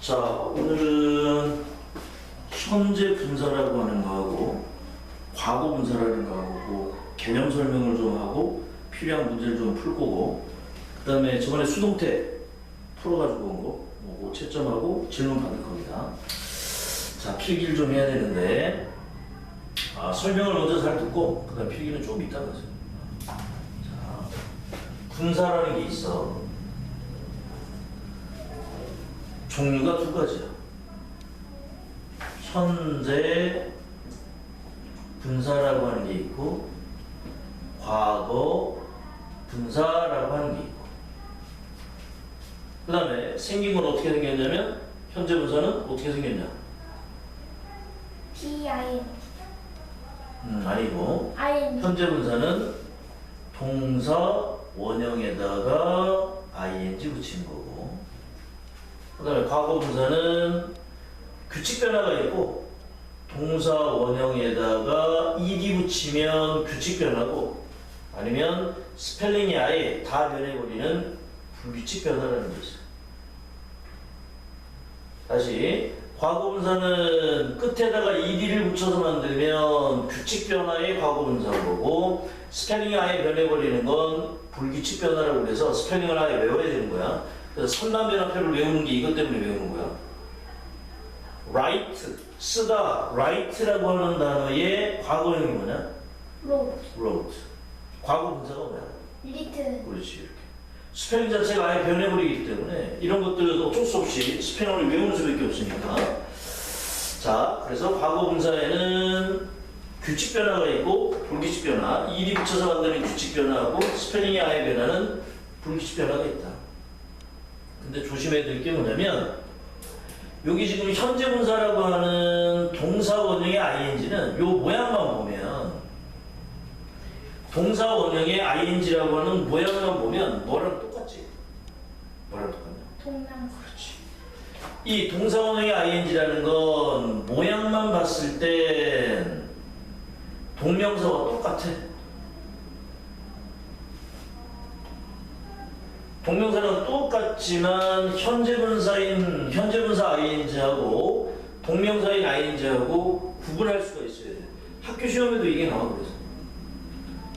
자, 오늘은 현재 분사라고 하는 거하고 과거 분사라는 거하고 개념 설명을 좀 하고 필요한 문제를 좀 풀 거고, 그 다음에 저번에 수동태 풀어가지고 온 거 뭐고 채점하고 질문 받을 겁니다. 자, 필기를 좀 해야 되는데 설명을 먼저 잘 듣고 그 다음 필기는 좀 이따가 하세요. 자, 분사라는 게 있어. 종류가 두 가지야. 현재 분사라고 하는 게 있고 과거 분사라고 하는 게 있고, 그 다음에 생긴 건 어떻게 생겼냐면 현재 분사는 어떻게 생겼냐? PIN. 아니고 IN. 현재 분사는 동사 원형에다가 ing 붙이는 거고, 그 다음에 과거 분사는 규칙 변화가 있고 동사 원형에다가 ed 붙이면 규칙 변화고, 아니면 스펠링이 아예 다 변해버리는 불규칙 변화라는 게 있어요. 다시, 과거 분사는 끝에다가 ed를 붙여서 만들면 규칙 변화의 과거 분사인 거고, 스펠링이 아예 변해버리는 건 불규칙 변화라고 해서 스펠링을 아예 외워야 되는 거야. 그래서 선남변화표를 외우는 게 이것 때문에 외우는 거야. write, 쓰다, write라고 하는 단어의 과거형이 뭐냐? wrote. wrote. 과거 분사가 뭐야? written. 그렇지, 이렇게. 스펠링 자체가 아예 변해버리기 때문에 이런 것들은 어쩔 수 없이 스펠링을 외우는 수밖에 없으니까. 자, 그래서 과거 분사에는 규칙 변화가 있고 불규칙 변화, ed이 붙여서 만드는 규칙 변화하고 스펠링이 아예 변하는 불규칙 변화가 있다. 근데 조심해야 될 게 뭐냐면, 여기 지금 현재 분사라고 하는 동사 원형의 ing는 요 모양만 보면, 동사 원형의 ing라고 하는 모양만 보면 뭐랑 똑같지? 뭐랑 똑같냐? 동명사. 그렇지. 이 동사 원형의 ing라는 건 모양만 봤을 땐 동명사와 똑같아. 동명사는 똑같지만 현재 분사 ing하고 동명사인 ing하고 구분할 수가 있어야 돼. 학교 시험에도 이게 나와. 그래서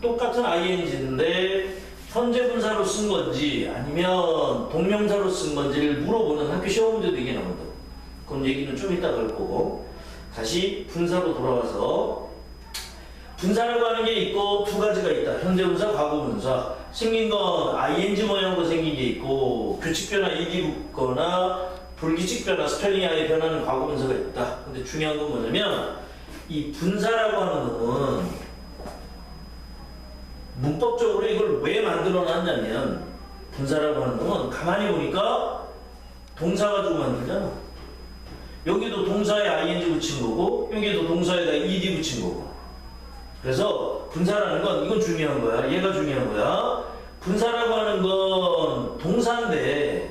똑같은 ing인데 현재 분사로 쓴 건지 아니면 동명사로 쓴 건지를 물어보는 학교 시험 문제도 이게 나온다. 그럼 얘기는 좀 이따 할 거고, 다시 분사로 돌아와서, 분사라고 하는 게 있고 두 가지가 있다. 현재 분사, 과거 분사. 생긴 건 ing 모양으로 생긴 게 있고 규칙 변화 ed 붙거나 불규칙 변화 스펠링이 아예 변하는 과거 분사가 있다. 근데 중요한 건 뭐냐면, 이 분사라고 하는 거는 문법적으로 이걸 왜 만들어 놨냐면, 분사라고 하는 건 가만히 보니까 동사 가지고 만들잖아. 여기도 동사에 ing 붙인 거고 여기도 동사에다 ed 붙인 거고. 그래서 분사라는 건 이건 중요한 거야. 얘가 중요한 거야. 분사라고 하는 건 동사인데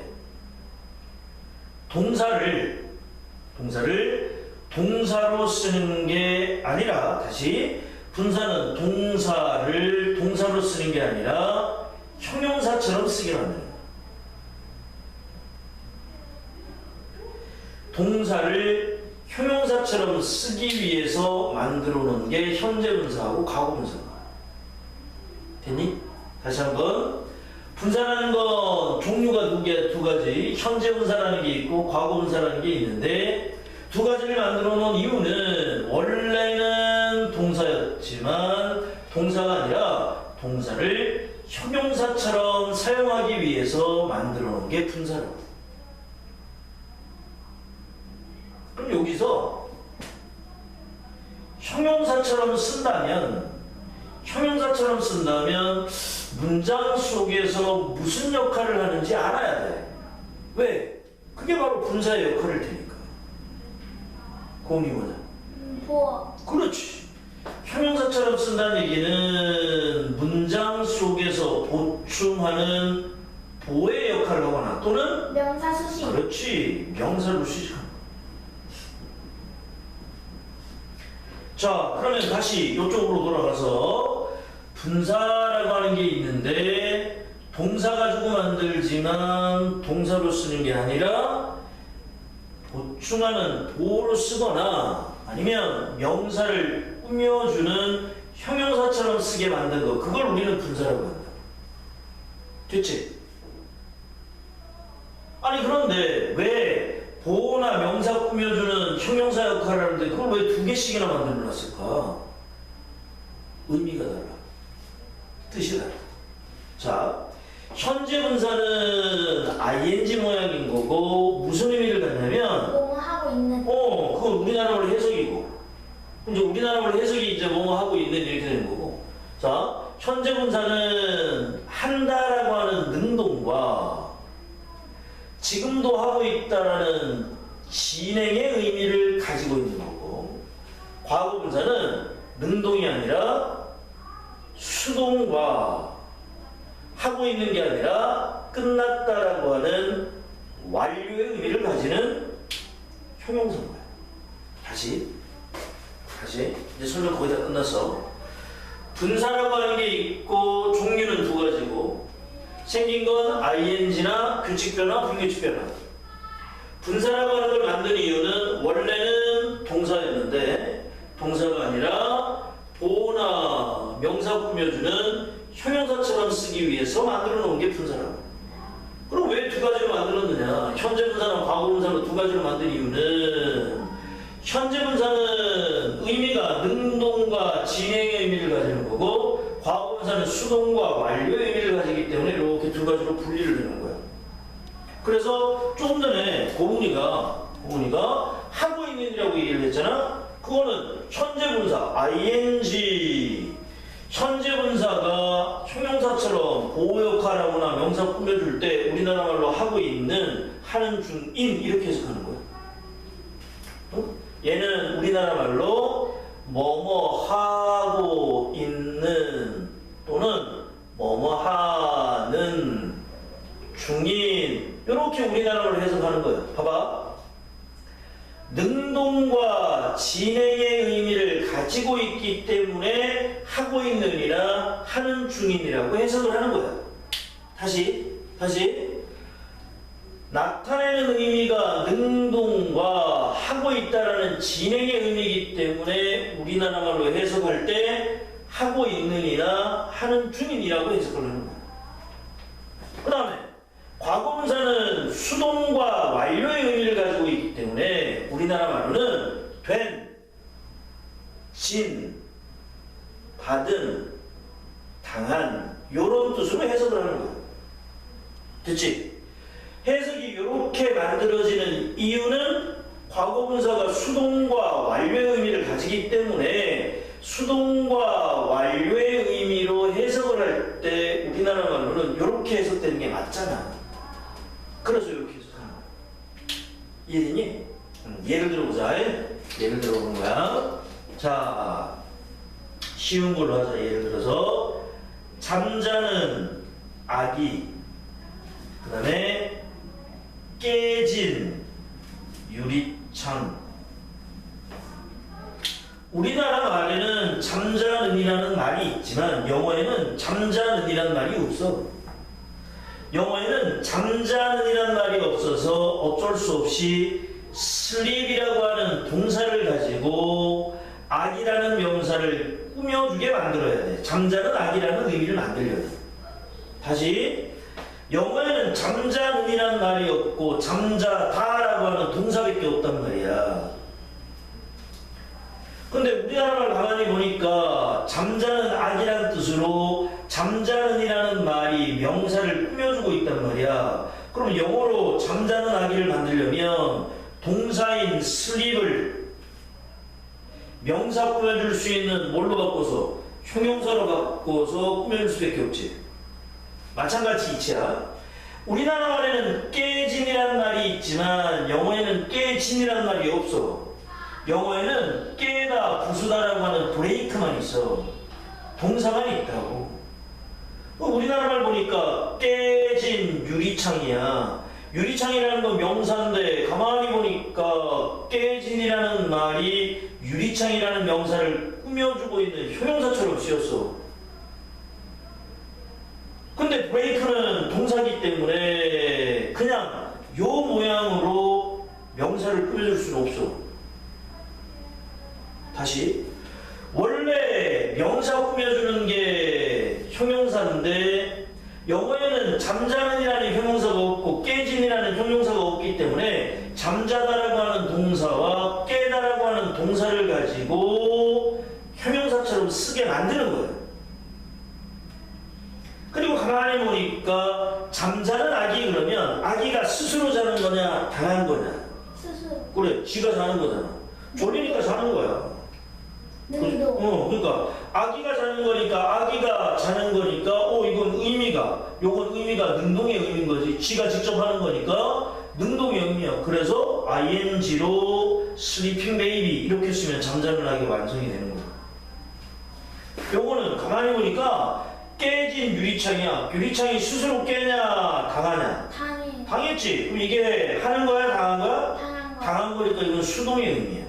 동사를 동사로 쓰는 게 아니라, 다시, 분사는 동사를 동사로 쓰는 게 아니라 형용사처럼 쓰게 만드는 거야. 동사를 형용사처럼 쓰기 위해서 만들어 놓은 게 현재 분사하고 과거 분사가. 됐니? 다시 한번. 분사라는 건 종류가 두 가지. 현재 분사라는 게 있고 과거 분사라는 게 있는데, 두 가지를 만들어 놓은 이유는 원래는 동사였지만 동사가 아니라 동사를 형용사처럼 사용하기 위해서 만들어 놓은 게 분사라고. 그럼 여기서 형용사처럼 쓴다면 문장 속에서 무슨 역할을 하는지 알아야 돼. 왜? 그게 바로 분사의 역할일 테니까. 공이 뭐냐? 보어. 그렇지. 형용사처럼 쓴다는 얘기는 문장 속에서 보충하는 보의 역할을 하거나 또는 명사 수식. 그렇지. 명사로 수식하는 거. 자, 그러면 다시 이쪽으로 돌아가서 분사라고 하는 게 있는데 동사 가지고 만들지만 동사로 쓰는 게 아니라 보충하는 보호로 쓰거나 아니면 명사를 꾸며주는 형용사처럼 쓰게 만든 거, 그걸 우리는 분사라고 한다. 됐지? 아니 그런데 왜 보호나 명사 꾸며주는 형용사 역할을 하는데 그걸 왜 두 개씩이나 만들어놨을까? 의미가 달라. 뜻이 달라. 자, 현재 분사는 ing 모양인 거고 무슨 의미를 갖냐면 뭐뭐 하고 있는. 그건 우리나라로 해석이고 이제 우리나라로 해석이 이제 뭐뭐 하고 있는 이렇게 되는 거고. 자, 현재 분사는 한다라고 하는 능동과 지금도 하고 있다라는 진행의 의미를 가지고 있는 거고, 과거 분사는 능동이 아니라 수동과 하고 있는 게 아니라 끝났다라고 하는 완료의 의미를 가지는 형용사인 거야. 다시 이제 설명 거의 다 끝났어. 분사라고 하는 게 있고 종류는 두 가지고 생긴 건 ing나 규칙 변화, 불규칙 변화. 분사라고 하는 걸 만든 이유는 원래는 동사였는데 동사가 아니라 보호나 명사 꾸며주는 형용사처럼 쓰기 위해서 만들어 놓은 게 분사라고. 그럼 왜 두 가지로 만들었느냐? 현재 분사랑 과거 분사로 두 가지로 만든 이유는 현재 분사는 의미가 능동과 진행의 의미를 가지는 거고 과거 분사는 수동과 완료의 의미를 가지기 때문에 이렇게 두 가지로 분리를 되는 거야. 그래서 조금 전에 고은이가 하고 있는 일이라고 얘기를 했잖아. 그거는 현재 분사 ing, 현재 분사가 형용사처럼 보호 역할하거나 명사 꾸며줄 때 우리나라 말로 하고 있는, 하는 중인 이렇게 해석하는 거야. 얘는 우리나라 말로 뭐뭐 하고 있는 또는 뭐뭐 하는 중인 이렇게 우리나라로 해석하는 거예요. 봐봐. 능동과 진행의 의미를 가지고 있기 때문에 하고 있는이나 하는 중인이라고 해석을 하는 거야. 다시 나타내는 의미가 능동과 하고 있다라는 진행의 의미이기 때문에 우리나라 말로 해석할 때 하고 있는이나 하는 중인이라고 해석을 하는 거야. 그 다음에 과거분사는 수동과 완료의 의미를 가지고 있기 때문에 우리나라 말로는 된, 진, 받은, 당한 이런 뜻으로 해석을 하는 거야. 됐지? 해석이 이렇게 만들어지는 이유는 과거분사가 수동과 완료의 의미를 가지기 때문에 수동과 완료의 의미로 해석을 할 때 우리나라 말로는 이렇게 해석되는 게 맞잖아. 그래서 이렇게 해석하는 거야. 이해되니? 예를 들어보자. 예를 들어보는 거야. 자, 쉬운 걸로 하자. 예를 들어서 잠자는 아기, 그 다음에 깨진 유리창. 우리나라 말에는 잠자는이라는 말이 있지만 영어에는 잠자는이라는 말이 없어. 영어에는 잠자는이라는 말이 없어서 어쩔 수 없이 sleep이라고 하는 동사를 가지고 아기라는 명사를 꾸며주게 만들어야 돼. 잠자는 아기라는 의미를 만들려면. 다시, 영어에는 잠자는이라는 말이 없고 잠자다라고 하는 동사밖에 없단 말이야. 근데 우리나라 말 가만히 보니까 잠자는 아기라는 뜻으로 잠자는이라는 말이 명사를 꾸며주고 있단 말이야. 그럼 영어로 잠자는 아기를 만들려면 동사인 sleep을 명사 꾸며줄 수 있는 뭘로 바꿔서? 형용사로 바꿔서 꾸며줄 수밖에 없지. 마찬가지 이치야. 우리나라 말에는 깨진이라는 말이 있지만 영어에는 깨진이라는 말이 없어. 영어에는 깨다, 부수다라고 하는 브레이크만 있어. 동사만 있다고. 우리나라 말 보니까 깨진 유리창이야. 유리창이라는 건 명사인데 가만히 보니까 깨진이라는 말이 유리창이라는 명사를 꾸며주고 있는 형용사처럼 쓰였어. 근데 브레이크는 동사기 때문에 그냥 요 모양으로 명사를 꾸며줄 수는 없어. 다시. 원래 명사 꾸며주는 게 형용사인데 영어에는 잠자는이라는 형용사가 없고 깨진이라는 형용사가 없기 때문에 잠자다라고 하는 동사와 깨다라고 하는 동사를 가지고 형용사처럼 쓰게 만드는 거예요. 그리고 가만히 보니까 잠자는 아기 그러면 아기가 스스로 자는 거냐 당한 거냐? 스스로. 그래, 지가 자는 거잖아. 졸리니까 자는 거야. 능동. 그러니까 아기가 자는 거니까 아기가 자는 거니까 요건 의미가 능동의 의미인 거지. 지가 직접 하는 거니까 능동의 의미야. 그래서 ing로 sleeping baby 이렇게 쓰면 잠자는 아기가 완성이 되는 거야. 요거는 가만히 보니까 깨진 유리창이야. 유리창이 스스로 깨냐 당하냐? 당해. 당했지. 그럼 이게 하는 거야 당한 거야? 당한 거. 당한 거니까 이건 수동의 의미야.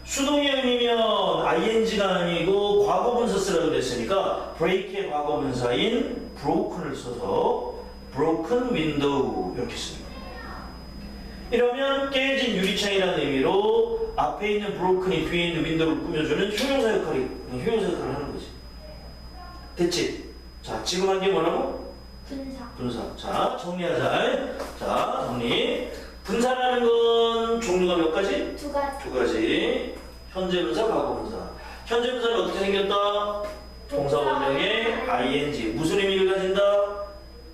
수동의 의미면 ing가 아니고 과거분사 쓰라고 그랬으니까 break의 과거분사인 broken을 써서 broken window 이렇게 씁니다. 이러면 깨진 유리창이라는 의미로 앞에 있는 broken이 뒤에 있는 window를 꾸며주는 형용사 역할을 하는 거지. 됐지? 자, 지금 한 게 뭐라고? 분사. 분사. 자, 정리하자. 자, 정리. 분사라는 건 종류가 몇 가지? 두 가지. 두 가지. 현재 분사, 과거 분사. 현재 분사는 어떻게 생겼다? 동사 원형의 ing. 무슨 의미를 가진다?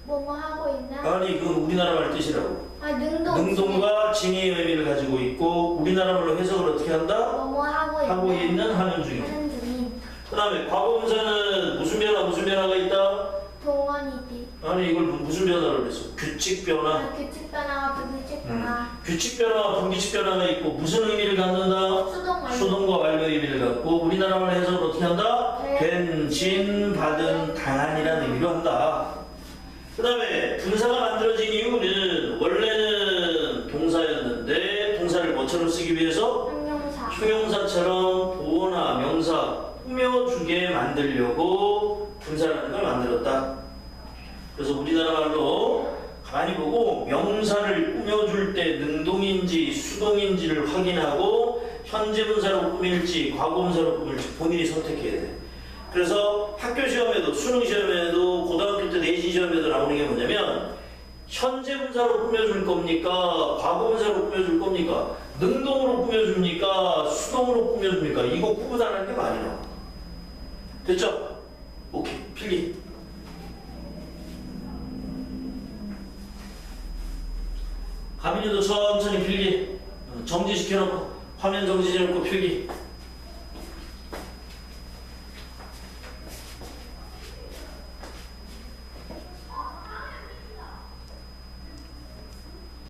뭐뭐 하고 있나? 아니, 그건 우리나라 말 뜻이라고. 능동. 능동과 진의 의미를 가지고 있고 우리나라 말로 해석을 어떻게 한다? 뭐뭐 하고 있는 하는 중인. 하는 중인. 그 다음에 과거 분사는 무슨 변화가 있다? 동원이지. 아니, 이걸 무슨 변화를 했어? 규칙 변화. 규칙 변화와 불규칙 변화. 규칙 변화와 분규칙 변화가 있고 무슨 의미를 갖는다? 수동 완료. 수동과 완료 의미를 갖고 우리나라 말 해석을 어떻게 한다? 된, 진, 받은, 당한이라는 의미로 한다. 그 다음에 분사가 만들어진 이유는 원래는 동사였는데 동사를 뭐처럼 쓰기 위해서? 형용사. 형용사처럼 보어나 명사 꾸며주게 만들려고 분사라는 걸 만들었다. 그래서 우리나라 말로 가만히 보고 명사를 꾸며줄 때 능동인지 수동인지를 확인하고 현재 분사로 꾸밀지 과거 분사로 꾸밀지 본인이 선택해야 돼. 그래서 학교 시험에도 수능 시험에도 고등학교 때 내신 시험에도 나오는 게 뭐냐면 현재 분사로 꾸며줄 겁니까? 과거 분사로 꾸며줄 겁니까? 능동으로 꾸며줍니까? 수동으로 꾸며줍니까? 이거 구분하는 게 많이 나와. 됐죠? 오케이. 필기. 가민이도 천천히 필기 정지시켜놓고 화면 정지시켜놓고 필기.